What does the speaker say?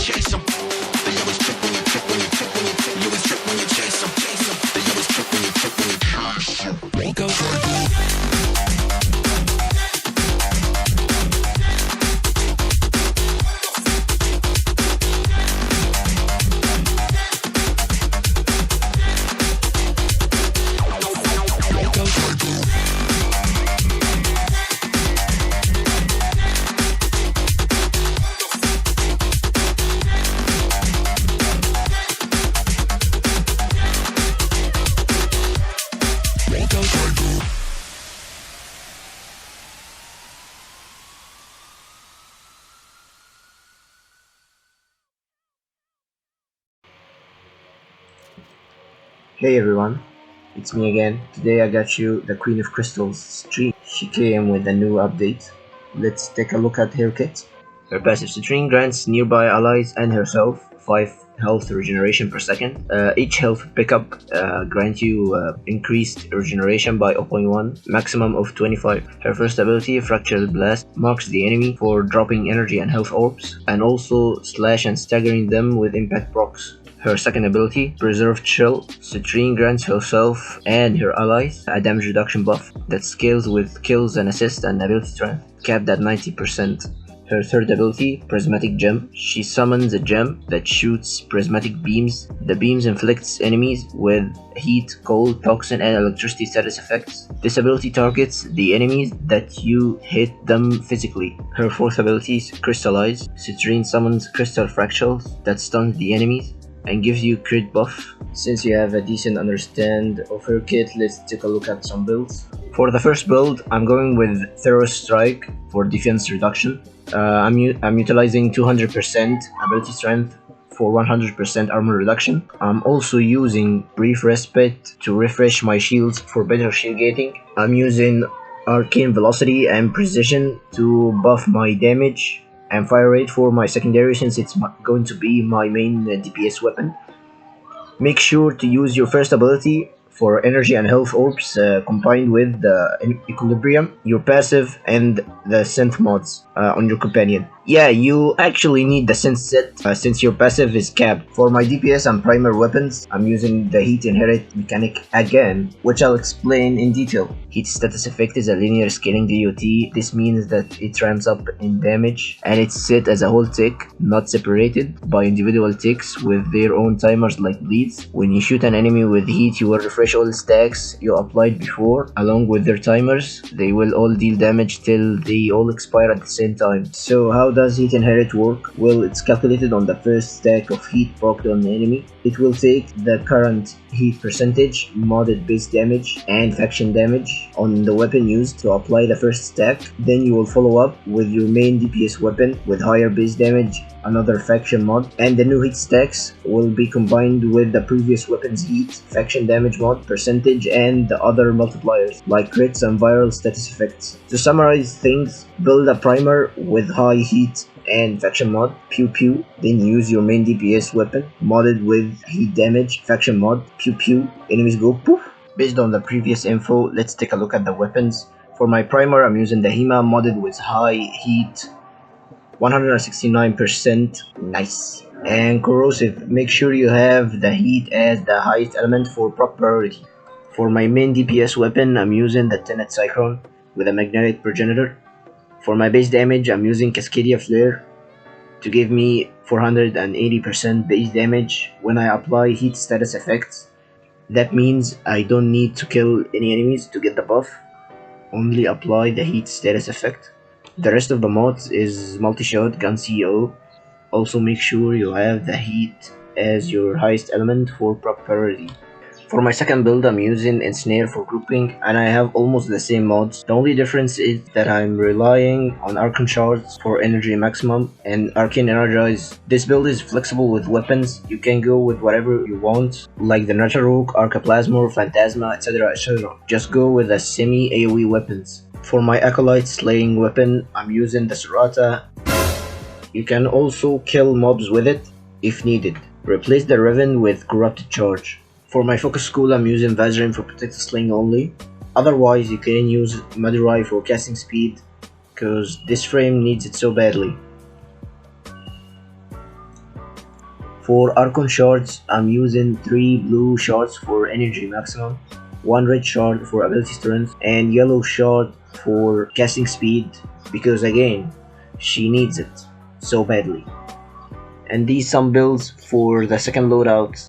chase 'em. They always trip when you trip when you trip when you trip. You always trip when you chase 'em. They always trip when you trip when you chase 'em. Go. Hey everyone, it's me again. Today I got you the Queen of Crystals Citrine. She came with a new update. Let's take a look at her kit. Her passive Citrine grants nearby allies and herself 5 health regeneration per second. Each health pickup grants you increased regeneration by 0.1, maximum of 25. Her first ability, Fractured Blast, marks the enemy for dropping energy and health orbs, and also slash and staggering them with impact procs. Her second ability, Preserved Shell, Citrine grants herself and her allies a damage reduction buff that scales with kills and assists and ability strength, capped at 90%. Her third ability, Prismatic Gem, she summons a gem that shoots prismatic beams. The beams inflicts enemies with heat, cold, toxin, and electricity status effects. This ability targets the enemies that you hit them physically. Her fourth ability, Crystallize, Citrine summons crystal fractals that stun the enemies and gives you crit buff. Since you have a decent understand of her kit, let's take a look at some builds. For the first build, I'm going with Thorough Strike for defense reduction. I'm utilizing 200% ability strength for 100% armor reduction. I'm also using Brief Respite to refresh my shields for better shield gating. I'm using Arcane Velocity and Precision to buff my damage and fire rate for my secondary, since it's going to be my main DPS weapon. Make sure to use your first ability for energy and health orbs combined with the equilibrium, your passive, and the synth mods on your companion. Yeah, you actually need the synth set since your passive is capped. For my DPS and primer weapons, I'm using the Heat Inherit mechanic again, which I'll explain in detail. Heat status effect is a linear scaling DOT. This means that it ramps up in damage and it's set as a whole tick, not separated by individual ticks with their own timers like bleeds. When you shoot an enemy with heat, you will refresh all stacks you applied before along with their timers. They will all deal damage till they all expire at the same time. So how does Heat Inherit work? Well, it's calculated on the first stack of heat procced on the enemy. It will take the current heat percentage, modded base damage, and faction damage on the weapon used to apply the first stack. Then you will follow up with your main DPS weapon with higher base damage, another faction mod, and the new heat stacks will be combined with the previous weapon's heat, faction damage mod, percentage, and the other multipliers like crits and viral status effects. To summarize things, build a primer with high heat and faction mod, pew pew, then use your main DPS weapon modded with heat damage, faction mod, pew pew, enemies go poof. Based on the previous info, let's take a look at the weapons. For my primer, I'm using the Hema modded with high heat, 169%, nice. And corrosive, make sure you have the heat as the highest element for proc priority. For my main DPS weapon, I'm using the Tenet Cyclone with a magnetic progenitor. For my base damage, I'm using Cascadia Flare to give me 480% base damage when I apply heat status effects. That means I don't need to kill any enemies to get the buff, only apply the heat status effect. The rest of the mods is multi-shot, gun CEO. Also make sure you have the heat as your highest element for proc priority. For my second build, I'm using Ensnare for grouping, and I have almost the same mods. The only difference is that I'm relying on Archon shards for energy maximum and Arcane Energize. This build is flexible with weapons. You can go with whatever you want, like the Natarok, Arcaplasmor, Phantasma, etc, etc. Just go with the semi-AoE weapons. For my acolyte slaying weapon, I'm using the Serata. You can also kill mobs with it if needed. Replace the Riven with Corrupted Charge. For my focus school, I'm using Vazarin for protected sling only. Otherwise, you can use Madurai for casting speed, cause this frame needs it so badly. For archon shards, I'm using 3 blue shards for energy maximum, 1 red shard for ability strength, and yellow shard for casting speed, because again, she needs it so badly. And these some builds for the second loadout.